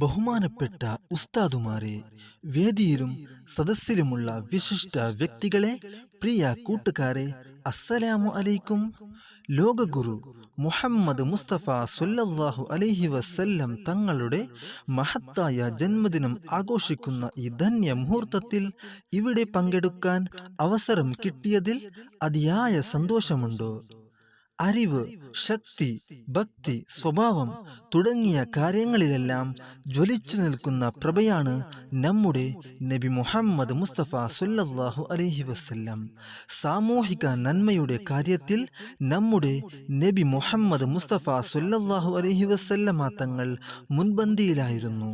ബഹുമാനപ്പെട്ട ഉസ്താദുമാരെ, വേദിയിലും സദസ്സിലുമുള്ള വിശിഷ്ട വ്യക്തികളെ, പ്രിയ കൂട്ടുകാരെ, അസ്സലാമു അലൈക്കും. ലോകഗുരു മുഹമ്മദ് മുസ്തഫ സ്വല്ലല്ലാഹു അലൈഹി വസല്ലം തങ്ങളുടെ മഹത്തായ ജന്മദിനം ആഘോഷിക്കുന്ന ഈ ധന്യ മുഹൂർത്തത്തിൽ ഇവിടെ പങ്കെടുക്കാൻ അവസരം കിട്ടിയതിൽ അതിയായ സന്തോഷമുണ്ട്. അറിവ്, ശക്തി, ഭക്തി, സ്വഭാവം തുടങ്ങിയ കാര്യങ്ങളിലെല്ലാം ജ്വലിച്ചു നിൽക്കുന്ന പ്രഭയാണ് നമ്മുടെ നബി മുഹമ്മദ് മുസ്തഫ സ്വല്ലല്ലാഹു അലൈഹി വസല്ലം. സാമൂഹിക നന്മയുടെ കാര്യത്തിൽ നമ്മുടെ നബി മുഹമ്മദ് മുസ്തഫ സ്വല്ലല്ലാഹു അലൈഹി വസല്ലമ തങ്ങൾ മുൻപന്തിയിലായിരുന്നു.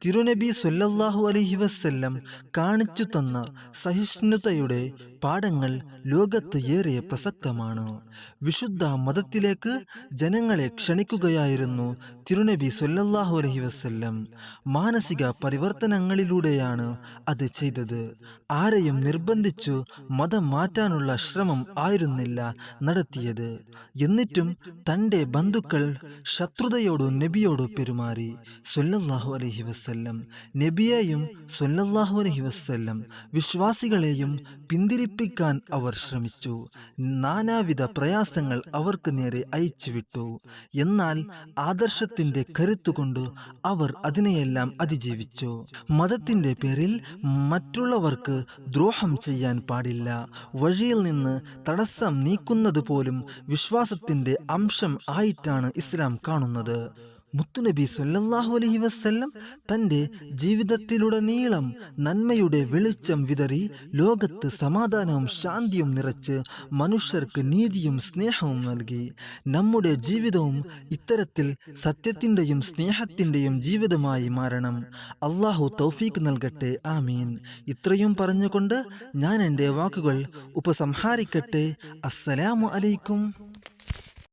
തിരുനബി സ്വല്ലല്ലാഹു അലൈഹി വസല്ലം കാണിച്ചു തന്ന സഹിഷ്ണുതയുടെ പാഠങ്ങൾ ലോകത്ത് ഏറെ പ്രസക്തമാണ്. വിശുദ്ധ മതത്തിലേക്ക് ജനങ്ങളെ ക്ഷണിക്കുകയായിരുന്നു തിരുനബി സ്വല്ലല്ലാഹു അലൈഹി വസല്ലം. മാനസിക പരിവർത്തനങ്ങളിലൂടെയാണ് അത് ചെയ്തത്. ആരെയും നിർബന്ധിച്ചു മതം മാറ്റാനുള്ള ശ്രമം ആയിരുന്നില്ല നടത്തിയത്. എന്നിട്ടും തൻ്റെ ബന്ധുക്കൾ ശത്രുതയോടു നബിയോട് പെരുമാറി. സ്വല്ലല്ലാഹു അലൈഹി വസല്ലം നബിയെയും സ്വല്ലല്ലാഹു അലൈഹി വസല്ലം വിശ്വാസികളെയും പിന്തിരിപ്പിക്കാൻ അവർ ശ്രമിച്ചു. നാനാവിധ പ്രയാസങ്ങൾ അവർക്ക് നേരെ അയച്ചുവിട്ടു. എന്നാൽ ആദർശത്തിന്റെ കരുത്തുകൊണ്ട് അവർ അതിനെയെല്ലാം അതിജീവിച്ചു. മതത്തിന്റെ പേരിൽ മറ്റുള്ളവർക്ക് ദ്രോഹം ചെയ്യാൻ പാടില്ല. വഴിയിൽ നിന്ന് തടസ്സം നീക്കുന്നത് പോലും വിശ്വാസത്തിന്റെ അംശം ആയിട്ടാണ് ഇസ്ലാം കാണുന്നത്. മുത്തുനബി സ്വല്ലല്ലാഹു അലൈഹി വസല്ലം തൻ്റെ ജീവിതത്തിലുടനീളം നന്മയുടെ വെളിച്ചം വിതറി ലോകത്ത് സമാധാനവും ശാന്തിയും നിറച്ച് മനുഷ്യർക്ക് നീതിയും സ്നേഹവും നൽകി. നമ്മുടെ ജീവിതവും ഇത്തരത്തിൽ സത്യത്തിൻ്റെയും സ്നേഹത്തിൻ്റെയും ജീവിതമായി മാറണം. അള്ളാഹു തൗഫീഖ് നൽകട്ടെ, ആമീൻ. ഇത്രയും പറഞ്ഞുകൊണ്ട് ഞാൻ എൻ്റെ വാക്കുകൾ ഉപസംഹാരിക്കട്ടെ. അസ്സലാമു അലൈക്കും.